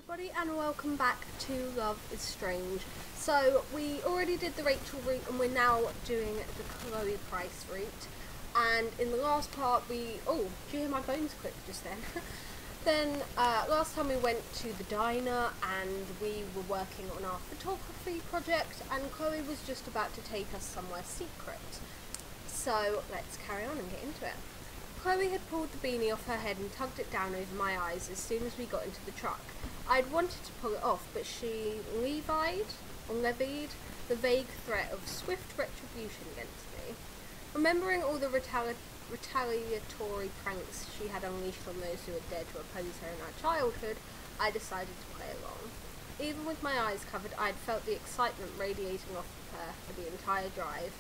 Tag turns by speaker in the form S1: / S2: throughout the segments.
S1: everybody, and welcome back to Love is Strange. So we already did the Rachel route and we're now doing the Chloe Price route. And in the last part oh, did you hear my bones click just then? Last time we went to the diner and we were working on our photography project, and Chloe was just about to take us somewhere secret. So let's carry on and get into it. Chloe had pulled the beanie off her head and tugged it down over my eyes as soon as we got into the truck. I'd wanted to pull it off, but she levied the vague threat of swift retribution against me. Remembering all the retaliatory pranks she had unleashed on those who had dared to oppose her in our childhood, I decided to play along. Even with my eyes covered, I'd felt the excitement radiating off of her for the entire drive.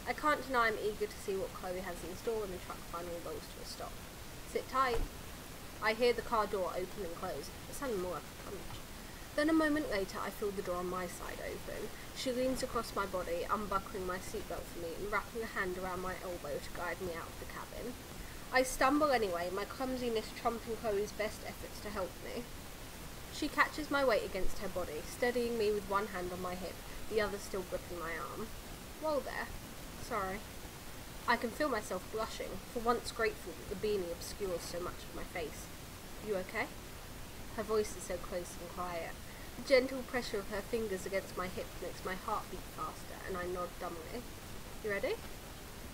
S1: I can't deny I'm eager to see what Chloe has in store when the truck finally rolls to a stop. Sit tight. I hear the car door open and close. It sounded more like a punch. Then a moment later I feel the door on my side open. She leans across my body, unbuckling my seatbelt for me and wrapping a hand around my elbow to guide me out of the cabin. I stumble anyway, my clumsiness trumping Chloe's best efforts to help me. She catches my weight against her body, steadying me with one hand on my hip, the other still gripping my arm. Whoa there. Sorry. I can feel myself blushing, for once grateful that the beanie obscures so much of my face. You okay? Her voice is so close and quiet. The gentle pressure of her fingers against my hip makes my heart beat faster, and I nod dumbly. You ready?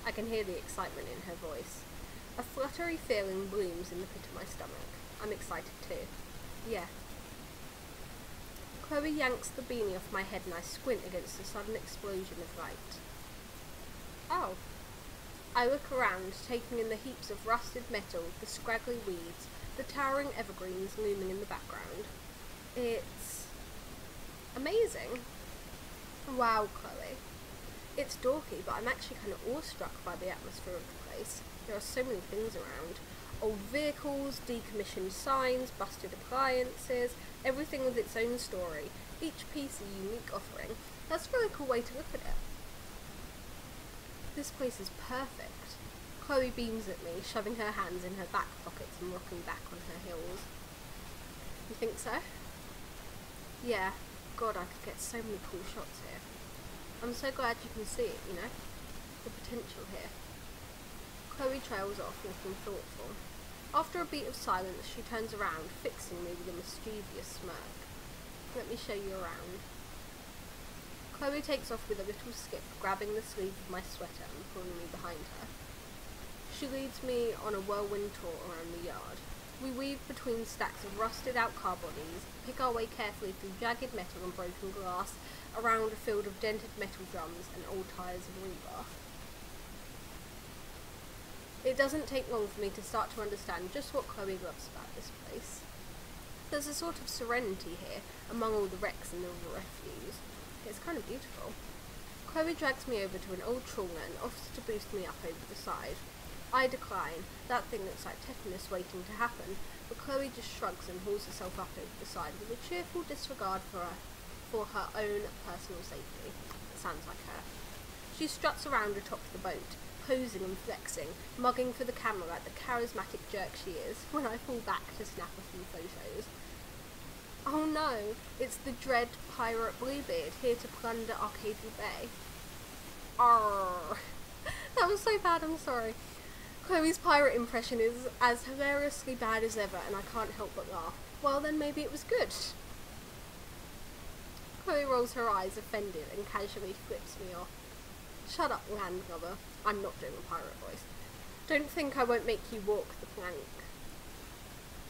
S1: I can hear the excitement in her voice. A fluttery feeling blooms in the pit of my stomach. I'm excited too. Yeah. Chloe yanks the beanie off my head and I squint against the sudden explosion of light. Oh. I look around, taking in the heaps of rusted metal, the scraggly weeds, the towering evergreens looming in the background. It's amazing. Wow, Chloe. It's dorky, but I'm actually kind of awestruck by the atmosphere of the place. There are so many things around. Old vehicles, decommissioned signs, busted appliances, everything with its own story, each piece a unique offering. That's a really cool way to look at it. This place is perfect. Chloe beams at me, shoving her hands in her back pockets and rocking back on her heels. You think so? Yeah. God, I could get so many cool shots here. I'm so glad you can see it, you know? The potential here. Chloe trails off, looking thoughtful. After a beat of silence, she turns around, fixing me with a mischievous smirk. Let me show you around. Chloe takes off with a little skip, grabbing the sleeve of my sweater and pulling me behind her. She leads me on a whirlwind tour around the yard. We weave between stacks of rusted out car bodies, pick our way carefully through jagged metal and broken glass, around a field of dented metal drums and old tyres and rebar. It doesn't take long for me to start to understand just what Chloe loves about this place. There's a sort of serenity here, among all the wrecks and the refuse. It's kind of beautiful. Chloe drags me over to an old trawler and offers to boost me up over the side. I decline. That thing looks like tetanus waiting to happen, but Chloe just shrugs and hauls herself up over the side with a cheerful disregard for her own personal safety. It sounds like her. She struts around atop the boat, posing and flexing, mugging for the camera like the charismatic jerk she is, when I fall back to snap a few photos. Oh no, it's the dread pirate Bluebeard here to plunder Arcadia Bay. Arrgh. That was so bad, I'm sorry. Chloe's pirate impression is as hilariously bad as ever, and I can't help but laugh. Well then, maybe it was good. Chloe rolls her eyes, offended, and casually flips me off. Shut up, landlubber. I'm not doing a pirate voice. Don't think I won't make you walk the plank.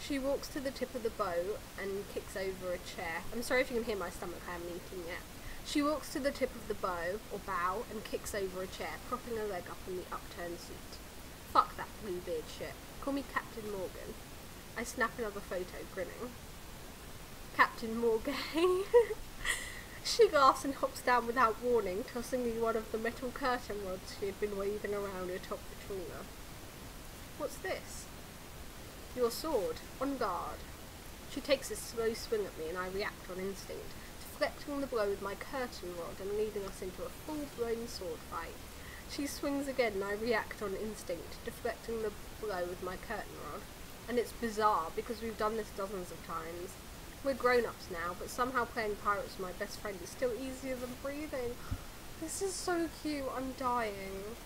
S1: She walks to the tip of the bow and kicks over a chair. I'm sorry if you can hear my stomach, I haven't eaten yet. She walks to the tip of the bow, or bow, and kicks over a chair, propping her leg up on the upturned seat. Fuck that Bluebeard shit. Call me Captain Morgan. I snap another photo, grinning. Captain Morgan. She laughs and hops down without warning, tossing me one of the metal curtain rods she had been waving around atop the trawler. What's this? Your sword. On guard. She takes a slow swing at me and I react on instinct, deflecting the blow with my curtain rod and leading us into a full-blown sword fight. She swings again and I react on instinct, deflecting the blow with my curtain rod. And it's bizarre because we've done this dozens of times. We're grown-ups now, but somehow playing pirates with my best friend is still easier than breathing. This is so cute, I'm dying.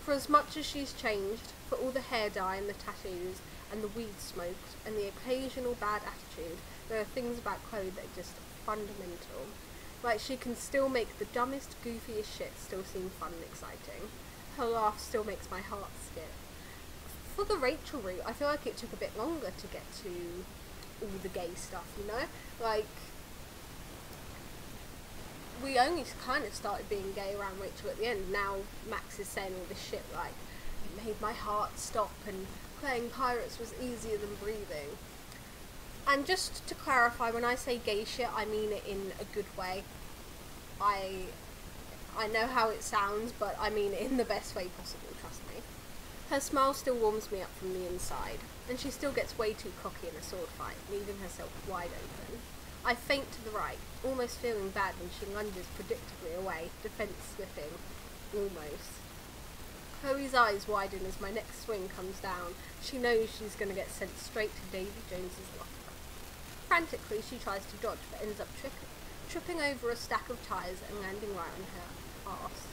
S1: For as much as she's changed, for all the hair dye and the tattoos, and the weed smoked, and the occasional bad attitude, there are things about Chloe that are just fundamental. Like, she can still make the dumbest, goofiest shit still seem fun and exciting. Her laugh still makes my heart skip. For the Rachel route, I feel like it took a bit longer to get to all the gay stuff, you know? Like, we only kind of started being gay around Rachel at the end. Now Max is saying all this shit like, it made my heart stop and playing pirates was easier than breathing. And just to clarify, when I say gay shit, I mean it in a good way. I know how it sounds, but I mean it in the best way possible, trust me. Her smile still warms me up from the inside, and she still gets way too cocky in a sword fight, leaving herself wide open. I feint to the right, almost feeling bad when she lunges predictably away, defense slipping. Almost. Chloe's eyes widen as my next swing comes down. She knows she's going to get sent straight to Davy Jones's locker. Frantically, she tries to dodge, but ends up tripping over a stack of tyres and landing right on her arse.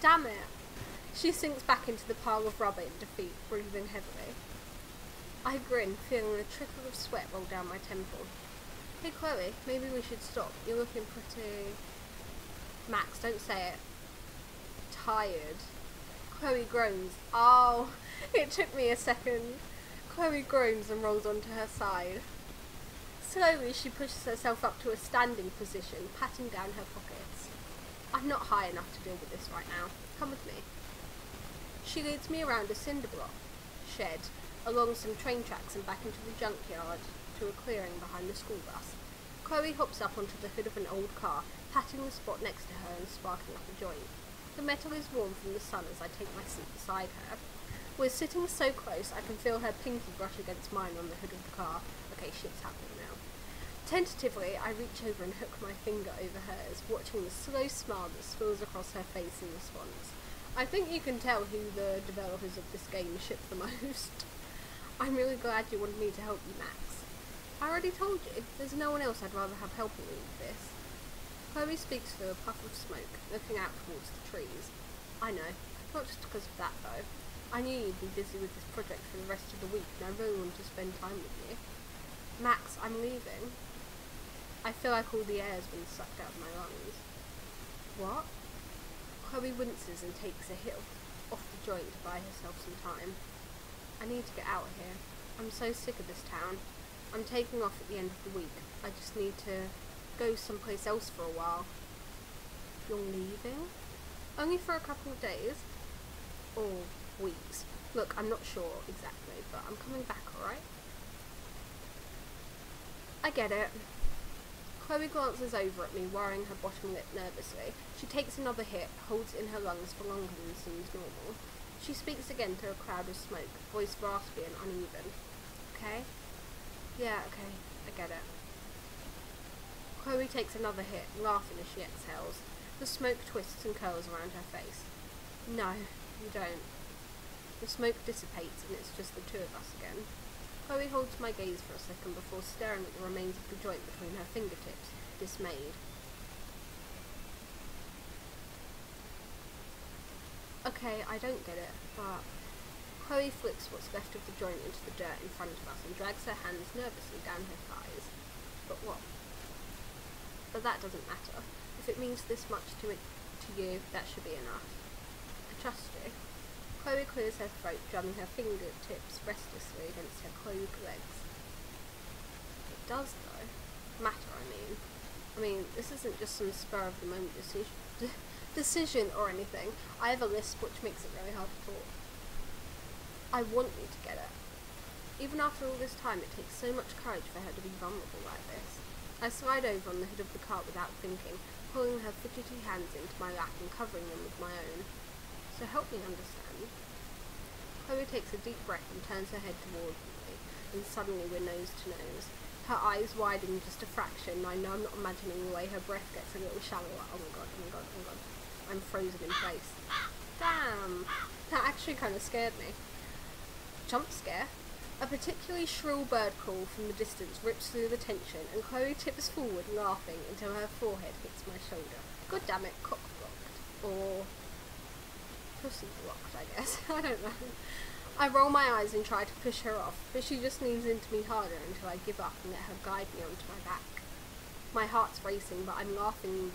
S1: Damn it! She sinks back into the pile of rubber in defeat, breathing heavily. I grin, feeling a trickle of sweat roll down my temple. Hey Chloe, maybe we should stop. You're looking pretty... Max, don't say it. Tired. Chloe groans. Oh, it took me a second. Chloe groans and rolls onto her side. Slowly, she pushes herself up to a standing position, patting down her pockets. I'm not high enough to deal with this right now. Come with me. She leads me around a cinder block shed, along some train tracks and back into the junkyard to a clearing behind the school bus. Chloe hops up onto the hood of an old car, patting the spot next to her and sparking up a joint. The metal is warm from the sun as I take my seat beside her. We're sitting so close I can feel her pinky brush against mine on the hood of the car. Okay, shit's happening now. Tentatively, I reach over and hook my finger over hers, watching the slow smile that spills across her face in response. I think you can tell who the developers of this game ship the most. I'm really glad you wanted me to help you, Max. I already told you, there's no one else I'd rather have helping me with this. Chloe speaks through a puff of smoke, looking out towards the trees. I know, not just because of that though. I knew you'd be busy with this project for the rest of the week and I really wanted to spend time with you. Max, I'm leaving. I feel like all the air's been sucked out of my lungs. What? Chloe winces and takes a hit off the joint to buy herself some time. I need to get out of here. I'm so sick of this town. I'm taking off at the end of the week. I just need to go someplace else for a while. You're leaving? Only for a couple of days? Or weeks? Look, I'm not sure exactly, but I'm coming back, alright? I get it. Chloe glances over at me, worrying her bottom lip nervously. She takes another hit, holds it in her lungs for longer than seems normal. She speaks again through a cloud of smoke, voice raspy and uneven. Okay? Yeah, okay, I get it. Chloe takes another hit, laughing as she exhales. The smoke twists and curls around her face. No, you don't. The smoke dissipates and it's just the two of us again. Chloe holds my gaze for a second before staring at the remains of the joint between her fingertips, dismayed. Okay, I don't get it, but... Chloe flicks what's left of the joint into the dirt in front of us and drags her hands nervously down her thighs. But what? But that doesn't matter. If it means this much to you, that should be enough. I trust you. Chloe clears her throat, drumming her fingertips restlessly against her clothed legs. It does, though. Matter, I mean, this isn't just some spur-of-the-moment decision or anything. I have a lisp which makes it really hard to talk. I want you to get it. Even after all this time, it takes so much courage for her to be vulnerable like this. I slide over on the hood of the cart without thinking, pulling her fidgety hands into my lap and covering them with my own. So help me understand. Chloe takes a deep breath and turns her head towards me, and suddenly we're nose to nose. Her eyes widen just a fraction, and I know I'm not imagining the way her breath gets a little shallower. Oh my god, oh my god, oh my god. I'm frozen in place. Damn! That actually kind of scared me. Jump scare? A particularly shrill bird call from the distance rips through the tension, and Chloe tips forward laughing until her forehead hits my shoulder. God damn it, cock blocked. Or pussy blocked, I guess. I don't know. I roll my eyes and try to push her off, but she just leans into me harder until I give up and let her guide me onto my back. My heart's racing, but I'm laughing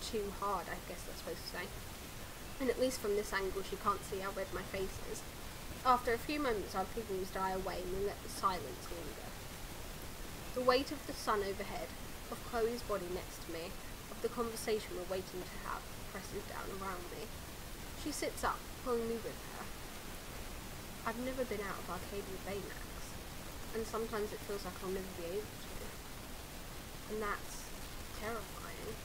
S1: too hard, I guess that's supposed to say. And at least from this angle she can't see how red my face is. After a few moments our giggles die away and we let the silence linger. The weight of the sun overhead, of Chloe's body next to me, of the conversation we're waiting to have, presses down around me. She sits up, pulling me with her. I've never been out of Arcadia Bay, Max, and sometimes it feels like I'll never be able to. And that's terrifying.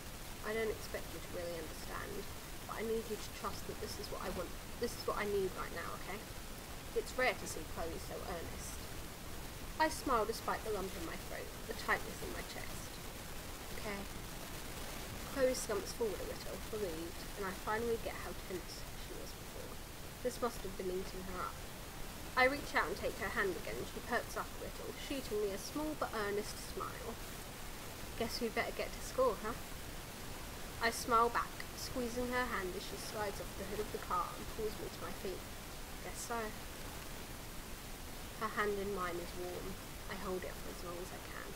S1: I don't expect you to really understand, but I need you to trust that this is what I want. This is what I need right now, okay? It's rare to see Chloe so earnest. I smile despite the lump in my throat, the tightness in my chest. Okay. Chloe slumps forward a little, relieved, and I finally get how tense she was before. This must have been eating her up. I reach out and take her hand again, and she perks up a little, shooting me a small but earnest smile. Guess we'd better get to school, huh? I smile back, squeezing her hand as she slides off the hood of the car and pulls me to my feet. Guess so. Her hand in mine is warm. I hold it for as long as I can.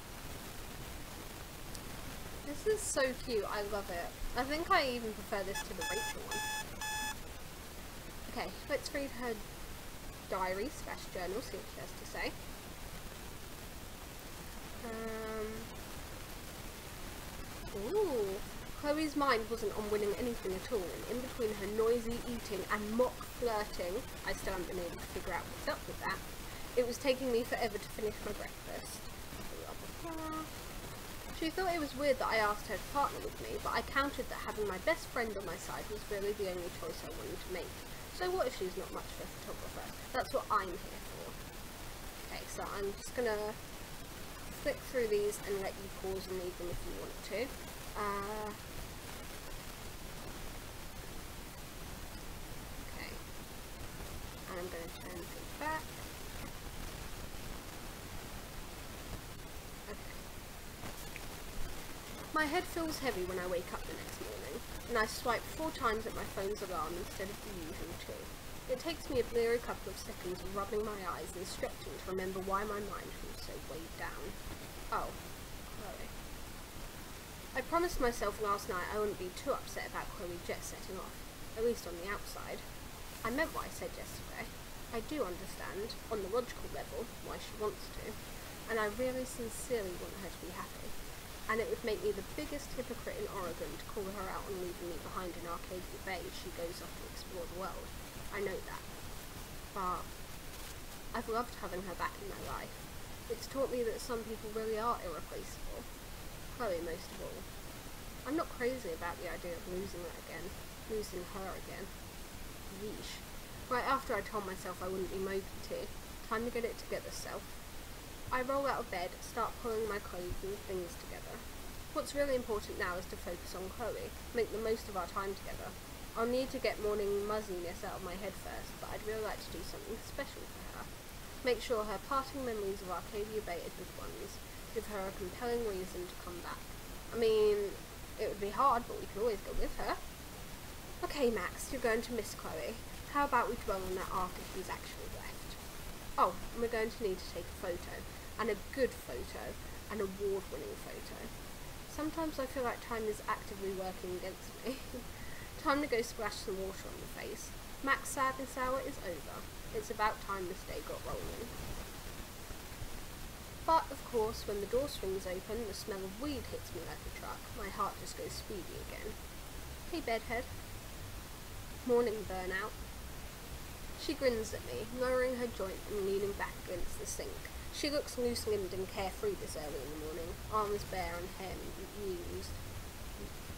S1: This is so cute, I love it. I think I even prefer this to the Rachel one. Okay, let's read her diary / journal, see what she has to say. Ooh. Chloe's mind wasn't on winning anything at all, and in between her noisy eating and mock flirting, I still haven't been able to figure out what's up with that. It was taking me forever to finish my breakfast. She thought it was weird that I asked her to partner with me, but I countered that having my best friend on my side was really the only choice I wanted to make. So what if she's not much of a photographer? That's what I'm here for. Okay, so I'm just gonna flick through these and let you pause and read them if you want to. Okay. And I'm gonna turn things back. Okay. My head feels heavy when I wake up the next morning, and I swipe 4 times at my phone's alarm instead of the usual 2. It takes me a bleary couple of seconds of rubbing my eyes and stretching to remember why my mind feels so weighed down. Oh, Chloe. I promised myself last night I wouldn't be too upset about Chloe jet setting off, at least on the outside. I meant what I said yesterday. I do understand, on the logical level, why she wants to, and I really sincerely want her to be happy. And it would make me the biggest hypocrite in Oregon to call her out on leaving me behind in Arcadia Bay as she goes off to explore the world. I know that. But I've loved having her back in my life. It's taught me that some people really are irreplaceable. Chloe most of all. I'm not crazy about the idea of losing her again. Yeesh. Right after I told myself I wouldn't be mopey too. Time to get it together, self. I roll out of bed, start pulling my clothes and things together. What's really important now is to focus on Chloe, make the most of our time together. I'll need to get morning muzziness out of my head first, but I'd really like to do something special for her. Make sure her parting memories of Arcadia Bay are good ones. Give her a compelling reason to come back. I mean, it would be hard, but we can always go with her. Okay, Max, you're going to miss Chloe. How about we dwell on that after she's actually left? Oh, and we're going to need to take a photo. And a good photo. An award-winning photo. Sometimes I feel like time is actively working against me. Time to go splash some water on the face. Mac's sadness hour is over. It's about time this day got rolling. But, of course, when the door swings open, the smell of weed hits me like a truck. My heart just goes speedy again. Hey, bedhead. Morning, burnout. She grins at me, lowering her joint and leaning back against the sink. She looks loose-limbed and carefree this early in the morning, arms bare and hair used.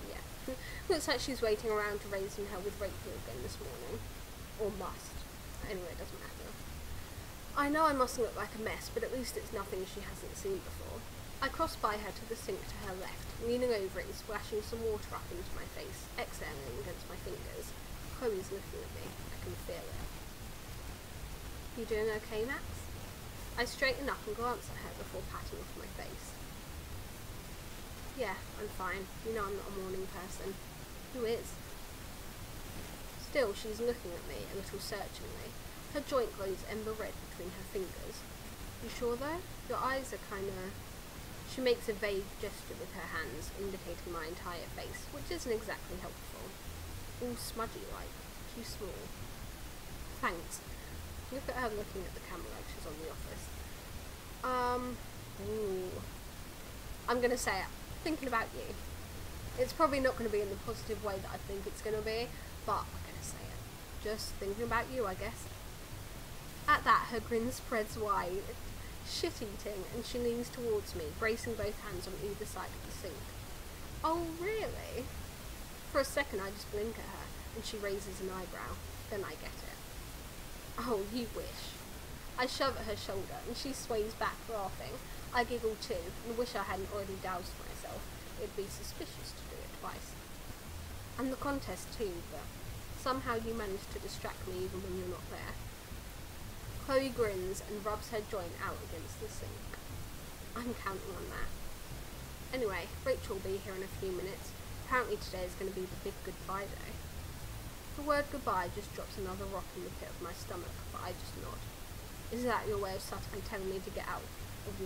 S1: Yeah. Looks like she's waiting around to raise hell with Rachel again this morning. Or must. Anyway, it doesn't matter. I know I must look like a mess, but at least it's nothing she hasn't seen before. I cross by her to the sink to her left, leaning over it and splashing some water up into my face, exhaling against my fingers. Chloe's looking at me. I can feel it. You doing okay, Max? I straighten up and glance at her before patting off my face. Yeah, I'm fine. You know I'm not a morning person. Who is? Still, she's looking at me a little searchingly. Her joint glows ember red between her fingers. You sure though? Your eyes are kinda... She makes a vague gesture with her hands, indicating my entire face, which isn't exactly helpful. All smudgy-like. Too small. Thanks. Look at her looking at the camera like she's on The Office. Ooh. I'm gonna say it. Thinking about you. It's probably not gonna be in the positive way that I think it's gonna be, but I'm gonna say it. Just thinking about you, I guess. At that, her grin spreads wide. Shit-eating, and she leans towards me, bracing both hands on either side of the sink. Oh, really? For a second, I just blink at her, and she raises an eyebrow. Then I get it. Oh, you wish. I shove at her shoulder, and she sways back, laughing. I giggle too, and wish I hadn't already doused myself. It'd be suspicious to do it twice. And the contest too, but somehow you manage to distract me even when you're not there. Chloe grins and rubs her joint out against the sink. I'm counting on that. Anyway, Rachel will be here in a few minutes. Apparently today is going to be the big goodbye day. The word goodbye just drops another rock in the pit of my stomach, but I just nod. Is that your way of subtly telling me to get out of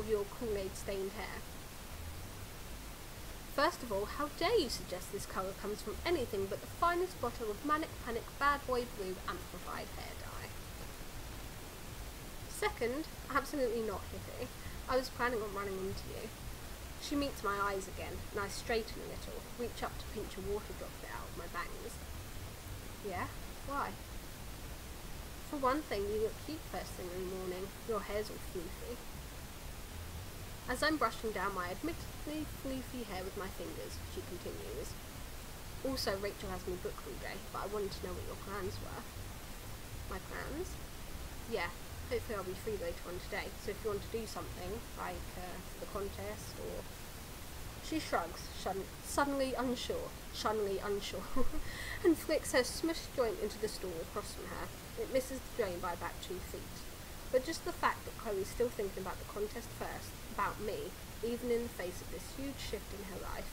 S1: your Kool-Aid stained hair? First of all, how dare you suggest this colour comes from anything but the finest bottle of Manic Panic Bad Boy Blue amplified hair dye? Second, absolutely not, Hippie. I was planning on running into you. She meets my eyes again, and I straighten a little, reach up to pinch a water droplet out of my bangs. Yeah? Why? For one thing, you look cute first thing in the morning. Your hair's all floofy. As I'm brushing down my admittedly floofy hair with my fingers, she continues. Also, Rachel has me booked all day, but I wanted to know what your plans were. My plans? Yeah, hopefully I'll be free later on today, so if you want to do something, like the contest, or... She shrugs, suddenly unsure, and flicks her smushed joint into the stool across from her. It misses the drain by about 2 feet. But just the fact that Chloe's still thinking about the contest first, about me, even in the face of this huge shift in her life,